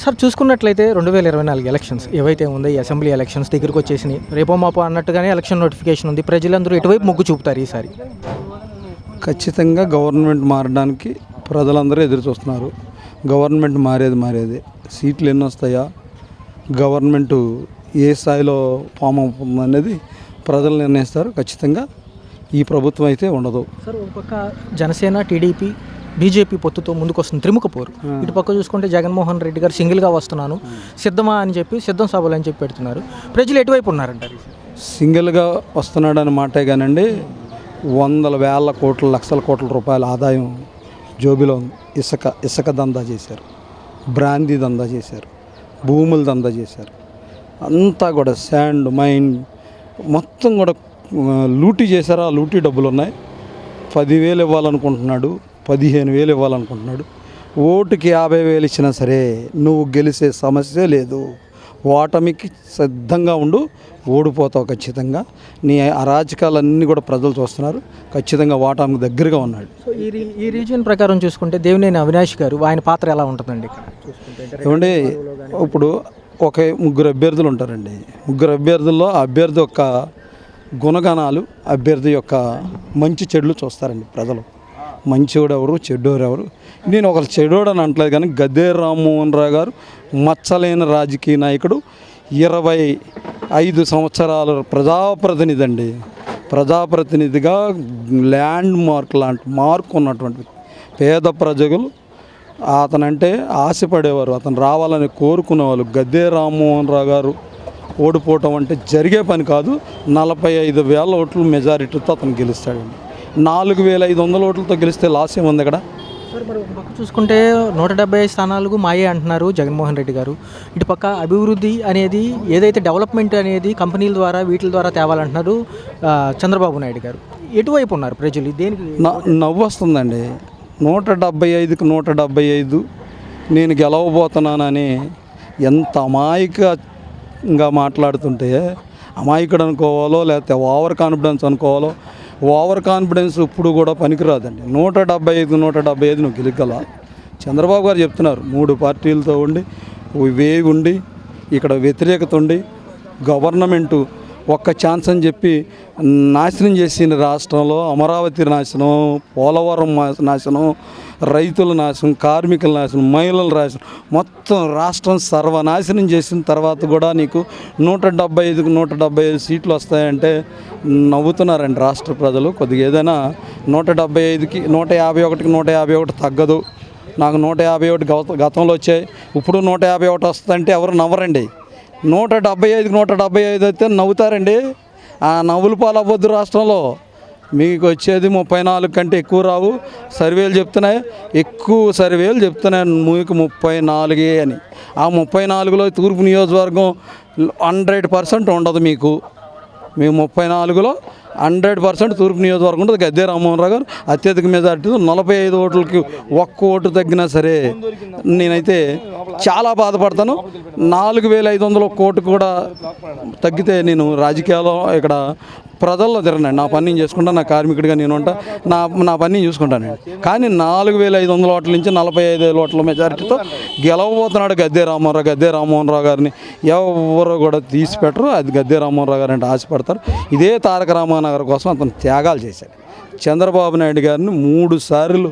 Sir చూసుకున్నట్లయితే 2024 elections ఏవైతే ఉందో ఈ అసెంబ్లీ ఎలక్షన్స్ దగ్గరికి వచ్చేసినాయి. రేపో మాపో అన్నట్టుగానే ఎలక్షన్ నోటిఫికేషన్ ఉంది. ప్రజలందరూ ఎటువైపు మొగ్గు చూపుతారు ఈసారి? ఖచ్చితంగా గవర్నమెంట్ మారడానికి ప్రజలందరూ ఎదురు చూస్తున్నారు. గవర్నమెంట్ మారేది సీట్లు ఎన్ని వస్తాయా, గవర్నమెంటు ఏ స్థాయిలో ఫామ్ అవుతుంది అనేది ప్రజలు నిర్ణయిస్తారు. ఖచ్చితంగా ఈ ప్రభుత్వం అయితే ఉండదు. సార్ ఒక పక్క జనసేన, టీడీపీ, బీజేపీ పొత్తుతో ముందుకు వస్తుంది త్రిముఖ పోరు. ఇటు పక్క చూసుకుంటే జగన్మోహన్ రెడ్డి గారు సింగిల్గా వస్తున్నాను, సిద్ధమా అని చెప్పి సిద్ధం సభలు అని చెప్పి పెడుతున్నారు. ప్రజలు ఎటువైపు ఉన్నారంటారు? సింగిల్గా వస్తున్నాడని మాటే కానండి, వందల వేల కోట్ల లక్షల కోట్ల రూపాయల ఆదాయం జోబిలో ఉంది. ఇసుక దందా చేశారు, బ్రాందీ దందా చేశారు, భూముల దందా చేశారు. అంతా కూడా శాండ్ మైన్ మొత్తం కూడా లూటీ చేశారు. ఆ లూటీ డబ్బులు ఉన్నాయి. 10,000 ఇవ్వాలనుకుంటున్నాడు, 15,000 ఇవ్వాలనుకుంటున్నాడు. ఓటుకి 50,000 ఇచ్చినా సరే నువ్వు గెలిచే సమస్య లేదు. ఓటమికి సిద్ధంగా ఉండు, ఓడిపోతావు ఖచ్చితంగా. నీ అరాచకాలన్నీ కూడా ప్రజలు చూస్తున్నారు. ఖచ్చితంగా ఓటమికి దగ్గరగా ఉన్నాడు. సో ఈ రీజియన్ ప్రకారం చూసుకుంటే దేవినేని అవినాష్ గారు ఆయన పాత్ర ఎలా ఉంటుందండి ఇక్కడ చూసుకుంటే? ఏమంటే ఇప్పుడు ఒక ముగ్గురు అభ్యర్థులు ఉంటారండి. ముగ్గురు అభ్యర్థుల్లో అభ్యర్థి యొక్క గుణగణాలు, అభ్యర్థి యొక్క మంచి చెడులు చూస్తారండి ప్రజలు. మంచివాడు ఎవరు, చెడ్డోడు ఎవరు. నేను ఒక చెడ్డోడు అని అంటలేదు, కానీ గద్దె రామ్మోహన్ రావు గారు మచ్చలేని రాజకీయ నాయకుడు. 25 సంవత్సరాలు ప్రజాప్రతినిధి అండి. ప్రజాప్రతినిధిగా ల్యాండ్ మార్క్ లాంటి మార్క్ ఉన్నటువంటి పేద ప్రజలు అతనంటే ఆశపడేవారు, అతను రావాలని కోరుకునేవాళ్ళు. గద్దె రామ్మోహన్ రావు గారు ఓడిపోవటం అంటే జరిగే పని కాదు. 45,000 ఓట్లు మెజారిటీతో అతను గెలుస్తాడండి. 4,500 ఓట్లతో గెలిస్తే లాస్ ఏముంది ఇక్కడ? సార్ మరి ఒక పక్క చూసుకుంటే 175 స్థానాలకు మాయే అంటున్నారు జగన్మోహన్ రెడ్డి గారు. ఇటు పక్క అభివృద్ధి అనేది ఏదైతే డెవలప్మెంట్ అనేది కంపెనీల ద్వారా వీటి ద్వారా తేవాలంటున్నారు చంద్రబాబు నాయుడు గారు. ఎటువైపు ఉన్నారు ప్రజలు? దేనికి నవ్వు వస్తుందండి. 175కి 175 నేను గెలవబోతున్నానని ఎంత అమాయకంగా మాట్లాడుతుంటే, అమాయకుడు అనుకోవాలో లేకపోతే ఓవర్ కాన్ఫిడెన్స్ అనుకోవాలో. ఓవర్ కాన్ఫిడెన్స్ ఇప్పుడు కూడా పనికిరాదండి. 175 నువ్వు గెలగల. చంద్రబాబు గారు చెప్తున్నారు 3 పార్టీలతో ఉండి వేవి ఉండి ఇక్కడ వ్యతిరేకత ఉండి గవర్నమెంటు ఒక్క ఛాన్స్ అని చెప్పి నాశనం చేసిన రాష్ట్రంలో అమరావతి నాశనం, పోలవరం నాశనం, రైతుల నాశనం, కార్మికుల నాశనం, మహిళల నాశనం, మొత్తం రాష్ట్రం సర్వనాశనం చేసిన తర్వాత కూడా నీకు 175కి 175 సీట్లు వస్తాయంటే నవ్వుతున్నారండి రాష్ట్ర ప్రజలు. కొద్దిగా ఏదైనా 175కి 151కి 151 తగ్గదు. నాకు 151 గతంలో వచ్చాయి, ఇప్పుడు 151 వస్తుందంటే ఎవరు నవ్వరండి. 175కి 175 అయితే నవ్వుతారండి. ఆ నవ్వులు పాలవ్వద్దు రాష్ట్రంలో. మీకు వచ్చేది 34 కంటే ఎక్కువ రావు. సర్వేలు చెప్తున్నాయి, ఎక్కువ సర్వేలు చెప్తున్నాయి మీకు 34 అని. ఆ 34లో తూర్పు నియోజకవర్గం 100% ఉండదు మీకు. 34లో 100% తూర్పు నియోజకవర్గం ఉంటుంది. గద్దె రామ్మోహన్ రావు గారు అత్యధిక మెజార్టీతో 45 ఓట్లకి 1 ఓటు తగ్గినా సరే నేనైతే చాలా బాధపడతాను. 4,500 కోట్లు కూడా తగ్గితే నేను రాజకీయాల్లో ఇక్కడ ప్రజల్లో తిరగనండి. నా పని నేను చేసుకుంటాను, నా కార్మికుడిగా నేను ఉంటా, నా పని నేను చూసుకుంటానండి. కానీ 4,500 ఓట్ల నుంచి 45 ఓట్ల మెజారిటీతో గెలవబోతున్నాడు గద్దె రామ్మోహన్ రావు గారిని ఎవరు కూడా తీసిపెట్టరు. అది గద్దె రామ్మోహన్ రావు గారు అంటే ఆశపడతారు. ఇదే తారక రామానగర్ కోసం అతను త్యాగాలు చేశాడు. చంద్రబాబు నాయుడు గారిని 3 సార్లు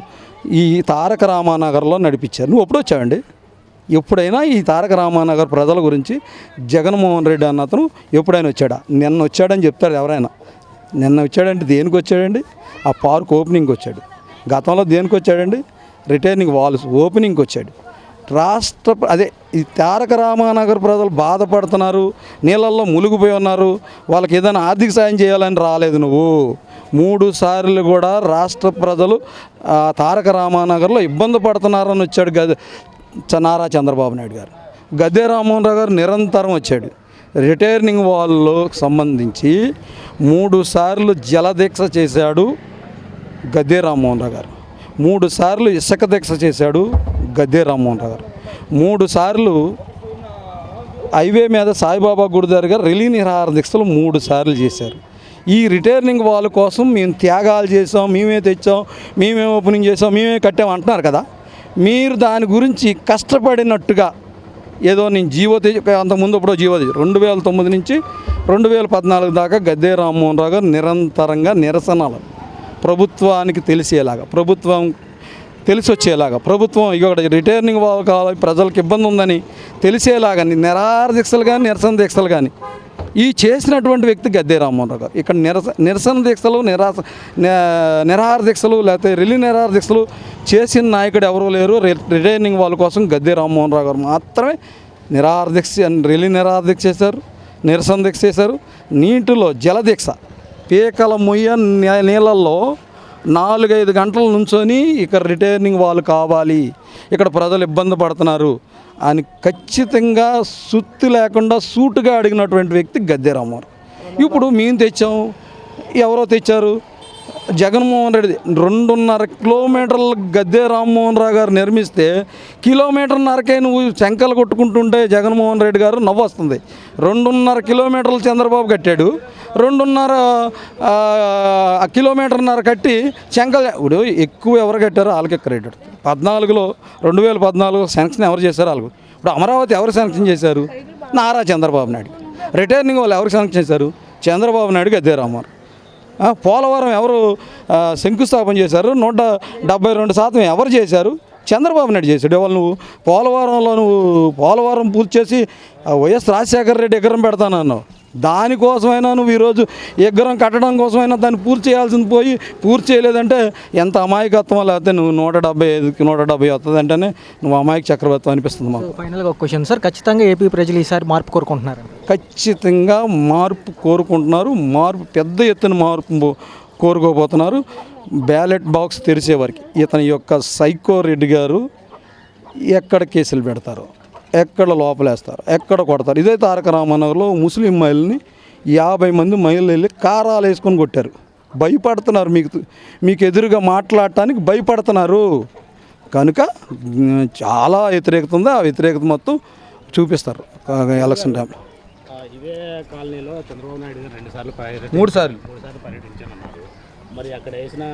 ఈ తారక రామానగర్లో నడిపించారు. నువ్వు ఎప్పుడు వచ్చావండి? ఎప్పుడైనా ఈ తారక రామానగర్ ప్రజల గురించి జగన్మోహన్ రెడ్డి అన్న అతను ఎప్పుడైనా వచ్చాడా? నిన్న వచ్చాడని చెప్తాడు ఎవరైనా. నిన్న వచ్చాడంటే దేనికి వచ్చాడండి? ఆ పార్క్ ఓపెనింగ్కి వచ్చాడు. గతంలో దేనికి వచ్చాడండి? రిటైర్నింగ్ వాల్స్ ఓపెనింగ్కి వచ్చాడు. ఈ తారక రామానగర్ ప్రజలు బాధపడుతున్నారు, నీళ్ళల్లో మునిగిపోయి ఉన్నారు, వాళ్ళకి ఏదైనా ఆర్థిక సాయం చేయాలని రాలేదు నువ్వు. 3 సార్లు కూడా రాష్ట్ర ప్రజలు తారక రామానగర్లో ఇబ్బంది పడుతున్నారని వచ్చాడు నారా చంద్రబాబు నాయుడు గారు. గద్దె రామ్మోహన్ రావు గారు నిరంతరం వచ్చాడు. రిటైర్నింగ్ వాల్లో సంబంధించి 3 సార్లు జలదీక్ష చేశాడు గద్దె రామ్మోహన్ రావు గారు. 3 సార్లు ఇసుక దీక్ష చేశాడు గద్దె రామ్మోహన్ రావు గారు. 3 సార్లు హైవే మీద సాయిబాబా గుడి దగ్గర రిలీ నిరాహార దీక్షలు 3 సార్లు చేశారు. ఈ రిటైర్నింగ్ వాళ్ళ కోసం మేము త్యాగాలు చేసాం, మేమే తెచ్చాం, మేమే ఓపెనింగ్ చేసాం, మేమే కట్టాం అంటున్నారు కదా. మీరు దాని గురించి కష్టపడినట్టుగా ఏదో నేను జీవో అంతకుముందు ఇప్పుడు జీవో 2009 నుంచి 2014 దాకా గద్దె రామ్మోహన్ రావు గారు నిరంతరంగా నిరసనలు ప్రభుత్వానికి తెలిసేలాగా, ప్రభుత్వం తెలిసి వచ్చేలాగా, ప్రభుత్వం ఇక్కడ రిటైర్నింగ్ వాళ్ళు కావాలి, ప్రజలకు ఇబ్బంది ఉందని తెలిసేలాగా నిరాహార దీక్షలు కానీ నిరసన దీక్షలు కానీ ఈ చేసినటువంటి వ్యక్తి గద్దె రామ్మోహన్ రావు గారు. ఇక్కడ నిరసన దీక్షలు నిరాహార దీక్షలు లేకపోతే నిరాహార దీక్షలు చేసిన నాయకుడు ఎవరూ లేరు. రిటైర్నింగ్ వాళ్ళ కోసం గద్దె రామ్మోహన్ రావు గారు మాత్రమే నిరాహార దీక్ష నిరాహార దీక్ష చేశారు, నిరసన దీక్ష చేశారు. నీటిలో జలదీక్ష పీకల మొయ్య నీళ్ళల్లో 4-5 గంటల నుంచొని ఇక్కడ రిటైర్నింగ్ వాళ్ళు కావాలి, ఇక్కడ ప్రజలు ఇబ్బంది పడుతున్నారు అని ఖచ్చితంగా సుత్తి లేకుండా సూటుగా అడిగినటువంటి వ్యక్తి గద్దె రామ్మోహన్. ఇప్పుడు మేము తెచ్చాం, ఎవరో తెచ్చారు, జగన్మోహన్ రెడ్డి 2.5 కిలోమీటర్ల గద్దె రామ్మోహన్ రావు గారు నిర్మిస్తే 1.5 కిలోమీటర్కే నువ్వు శంకలు కొట్టుకుంటుంటే జగన్మోహన్ రెడ్డి గారు నవ్వు వస్తుంది. 2.5 కిలోమీటర్లు చంద్రబాబు కట్టాడు, 2.5 కిలోమీటర్న్నర కట్టి శంకలు ఇప్పుడు ఎక్కువ ఎవరు కట్టారో వాళ్ళకి క్రెడిట్. 2014 శాంక్షన్ ఎవరు చేశారో వాళ్ళకు. ఇప్పుడు అమరావతి ఎవరు శాంక్షన్ చేశారు? నారా చంద్రబాబు నాయుడు. రిటైర్నింగ్ వాళ్ళు ఎవరు శాంక్షన్ చేశారు? చంద్రబాబు నాయుడు, గద్దె రామ్మోహన్. పోలవరం ఎవరు శంకుస్థాపన చేశారు? 172% ఎవరు చేశారు? చంద్రబాబు నాయుడు చేశాడు. ఎవరు నువ్వు పోలవరం పూర్తి చేసి వైఎస్ రాజశేఖర రెడ్డి ఎకరం పెడతానన్నావు. దానికోసమైనా నువ్వు ఈరోజు ఎగ్గరం కట్టడం కోసమైనా దాన్ని పూర్తి చేయాల్సింది పోయి పూర్తి చేయలేదంటే ఎంత అమాయకత్వం. లేకపోతే నువ్వు 175కి 170 వస్తుంది అంటేనే నువ్వు అమాయక చక్రవర్తి అనిపిస్తుంది మాకు. ఫైనల్గా ఒక క్వశ్చన్ సార్, ఖచ్చితంగా ఏపీ ప్రజలు ఈసారి మార్పు కోరుకుంటున్నారు? ఖచ్చితంగా మార్పు కోరుకుంటున్నారు. పెద్ద ఎత్తున మార్పు కోరుకోబోతున్నారు. బ్యాలెట్ బాక్స్ తెరిచే వరకు ఇతని యొక్క సైకో రెడ్డి గారు ఎక్కడ కేసులు పెడతారు, ఎక్కడ లోపలేస్తారు, ఎక్కడ కొడతారు. ఇదే తారక రామానగర్లో ముస్లిం మహిళని 50 మంది మహిళలు వెళ్ళి కారాలు వేసుకొని కొట్టారు. భయపడుతున్నారు, మీకు ఎదురుగా మాట్లాడటానికి భయపడుతున్నారు. కనుక చాలా వ్యతిరేకత ఉంది. ఆ వ్యతిరేకత మొత్తం చూపిస్తారు ఎలక్షన్ టైం. ఇదే కాలనీలో చంద్రబాబు నాయుడు గారు 2 సార్లు 3 సార్లు పర్యటించామన్నారు. మరి అక్కడ వేసిన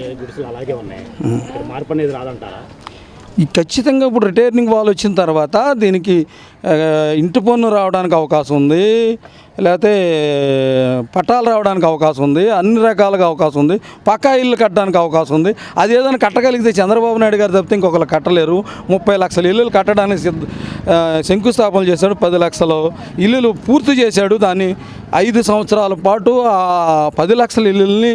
ఏ గుడిసెలు అలాగే ఉన్నాయి, ఇక్కడ మార్పు అనేది రాదంటారా? ఈ ఖచ్చితంగా ఇప్పుడు రిటైర్నింగ్ వాళ్ళు వచ్చిన తర్వాత దీనికి ఇంటి పన్ను రావడానికి అవకాశం ఉంది, లేకపోతే పట్టాలు రావడానికి అవకాశం ఉంది, అన్ని రకాలుగా అవకాశం ఉంది, పక్కా ఇల్లు కట్టడానికి అవకాశం ఉంది. అది ఏదైనా కట్టగలిగితే చంద్రబాబు నాయుడు గారు తప్పితే ఇంకొకరు కట్టలేరు. 30 లక్షల ఇల్లులు కట్టడానికి శంకుస్థాపన చేశాడు. 10 లక్షల ఇల్లులు పూర్తి చేశాడు. దాన్ని 5 సంవత్సరాల పాటు ఆ 10 లక్షల ఇల్లుల్ని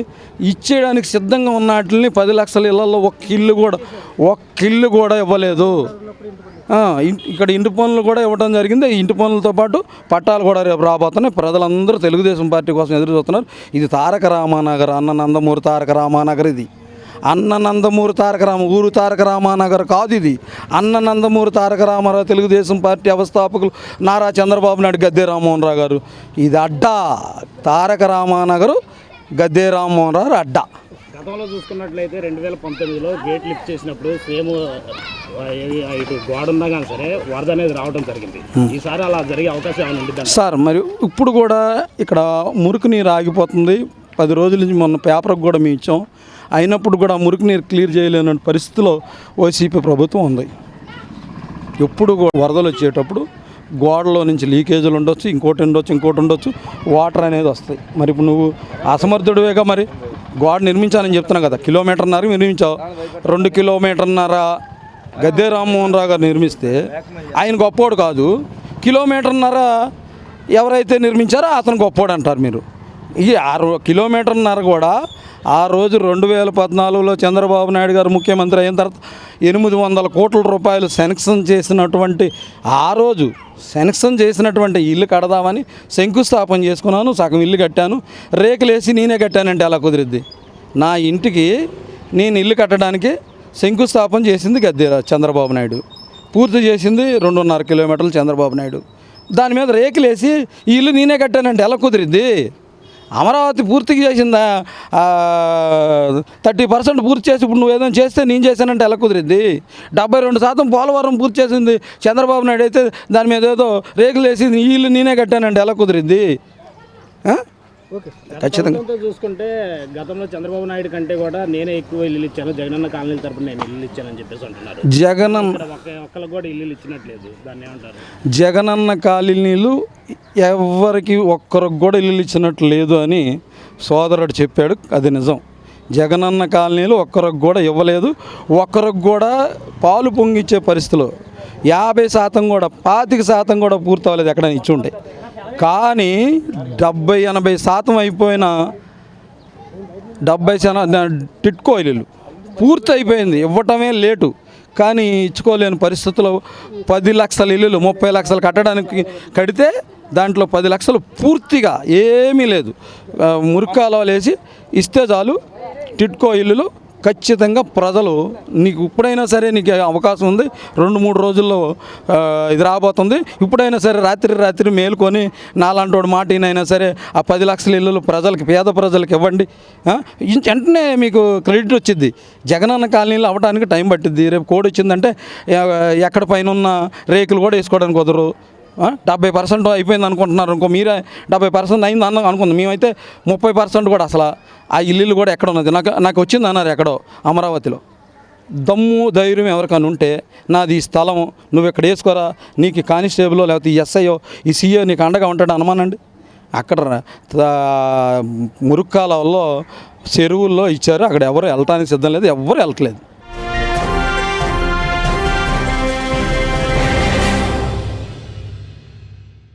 ఇచ్చేయడానికి సిద్ధంగా ఉన్న వాటిని 10 లక్షల ఇళ్లలో ఒక్క ఇల్లు కూడా ఇవ్వలేదు. ఇక్కడ ఇంటి పనులు కూడా ఇవ్వడం జరిగింది. ఇంటి పనులతో పాటు పట్టాలు కూడా రేపు రాబోతున్నాయి. ప్రజలందరూ తెలుగుదేశం పార్టీ కోసం ఎదురు చూస్తున్నారు. ఇది తారక రామానగర్, అన్న నందమూరి తారక రామానగర్. ఇది అన్న నందమూరి ఊరు తారక రామానగర్ కాదు. ఇది అన్న నందమూరి తారక రామారావు తెలుగుదేశం పార్టీ వ్యవస్థాపకులు నారా చంద్రబాబు నాయుడు, గద్దె రామ్మోహన్ రావు గారు. ఇది అడ్డా. తారక రామానగరు, గద్దె రామ్మోహన్ రావు అడ్డా. గతంలో చూసుకున్నట్లయితే 2019లో గేట్ లిఫ్ట్ చేసినప్పుడు సేమ్ ఇటు గోడ ఉన్నా కానీ సరే వరద అనేది రావడం జరిగింది. ఈసారి అలా జరిగే అవకాశం ఏమైనా ఉంది సార్? మరి ఇప్పుడు కూడా ఇక్కడ మురికి నీరు ఆగిపోతుంది. 10 రోజుల నుంచి మొన్న పేపర్కి కూడా మేము ఇచ్చాం. అయినప్పుడు కూడా మురికి నీరు క్లియర్ చేయలేని పరిస్థితిలో వైసీపీ ప్రభుత్వం ఉంది. ఎప్పుడు కూడా వరదలు వచ్చేటప్పుడు గోడలో నుంచి లీకేజీలు ఉండొచ్చు, ఇంకోటి ఉండొచ్చు, వాటర్ అనేది వస్తాయి. మరి ఇప్పుడు నువ్వు అసమర్థుడివేగా, మరి గోడ నిర్మించాలని చెప్తున్నావు కదా, 1.5 కిలోమీటర్ నిర్మించావు. 2 కిలోమీటర్న్నర గద్దె రామ్మోహన్ రావు గారు నిర్మిస్తే ఆయన గొప్పోడు కాదు. 1.5 కిలోమీటర్న్నర ఎవరైతే నిర్మించారో అతను గొప్పోడు అంటారు మీరు. ఈ 1.5 కిలోమీటర్న్నర కూడా ఆ రోజు 2014లో చంద్రబాబు నాయుడు గారు ముఖ్యమంత్రి అయిన తర్వాత 800 కోట్ల రూపాయలు శాంక్షన్ చేసినటువంటి ఆ రోజు శాంక్షన్ చేసినటువంటి ఇల్లు కడదామని శంకుస్థాపన చేసుకున్నాను. సగం ఇల్లు కట్టాను. రేకులేసి నేనే కట్టానంటే అలా కుదిరిద్ది? నా ఇంటికి నేను ఇల్లు కట్టడానికి శంకుస్థాపన చేసింది చంద్రబాబు నాయుడు, పూర్తి చేసింది 2.5 కిలోమీటర్లు చంద్రబాబు నాయుడు. దాని మీద రేకులేసి ఈ ఇల్లు నేనే కట్టానంటే ఎలా కుదిరిద్ది? అమరావతి పూర్తిగా చేసిందా 30% పూర్తి చేసి ఇప్పుడు నువ్వు ఏదైనా చేస్తే నేను చేశానంటే ఎలా కుదిరిద్ది? 72% పోలవరం పూర్తి చేసింది చంద్రబాబు నాయుడు అయితే దాని మీద ఏదో రేకులు వేసి ఈ ఇల్లు నేనే కట్టానంటే ఎలా కుదిరిద్ది? ఖచ్చితంగా. ప్రభుత్వంతో చూసుకుంటే గతంలో చంద్రబాబు నాయుడు కంటే కూడా నేనే ఎక్కువ ఇల్లు ఇచ్చాను, జగనన్న కాలనీల తరపున నేను ఇల్లు ఇచ్చానని చెప్పేసి అంటున్నారు. ఇక్కడ ఒక్కరికి కూడా ఇల్లు ఇచ్చినట్లేదు, దాన్ని ఏమంటారు? జగనన్న కాలనీలు ఎవరికి ఒక్కరికి కూడా ఇల్లు ఇచ్చినట్లు లేదు అని సోదరుడు చెప్పాడు. అది నిజం. జగనన్న కాలనీలు ఒక్కరికి కూడా ఇవ్వలేదు. ఒక్కరికి కూడా పాలు పొంగిచ్చే పరిస్థితిలో 50% కూడా 25% కూడా పూర్తి అవ్వలేదు ఎక్కడైనా ఇచ్చి ఉంటే. కానీ 70-80% అయిపోయిన 70 టిట్కో ఇల్లులు పూర్తి అయిపోయింది, ఇవ్వటమే లేటు. కానీ ఇచ్చుకోలేని పరిస్థితుల్లో 10 లక్షల ఇల్లులు 30 లక్షలు కడితే దాంట్లో 10 లక్షలు పూర్తిగా ఏమీ లేదు, మురికాలు వేసి ఇస్తే చాలు. టిట్కో ఇల్లులు ఖచ్చితంగా ప్రజలు నీకు ఇప్పుడైనా సరే నీకు అవకాశం ఉంది, 2-3 రోజుల్లో ఇది రాబోతుంది. ఇప్పుడైనా సరే రాత్రి మేలుకొని నాలాంటి మాటినైనా సరే ఆ 10 లక్షల ఇల్లులు ప్రజలకి, పేద ప్రజలకు ఇవ్వండి. వెంటనే మీకు క్రెడిట్ వచ్చింది. జగనన్న కాలనీలు అవ్వడానికి టైం పట్టింది. రేపు కోడ్ వచ్చిందంటే ఎక్కడ పైన ఉన్న రేకులు కూడా వేసుకోవడానికి కుదరు. 70% అయిపోయింది అనుకుంటున్నారు, ఇంకో మీరే 70% అయింది అనుకుంది. మేమైతే 30% కూడా అసలు ఆ ఇల్లు కూడా ఎక్కడ ఉన్నది నాకు వచ్చింది అన్నారు ఎక్కడో అమరావతిలో. దమ్ము ధైర్యం ఎవరికైనా ఉంటే నాది ఈ స్థలం నువ్వు ఇక్కడ వేసుకోరా, నీకు కానిస్టేబుల్ లేకపోతే ఈ ఎస్ఐఓ ఈ సిఓ నీకు అండగా ఉంటాడు అనమానండి. అక్కడ మురుక్కాలలో చెరువుల్లో ఇచ్చారు, అక్కడ ఎవరు వెళ్ళటానికి సిద్ధం లేదు, ఎవరు వెళ్ళట్లేదు.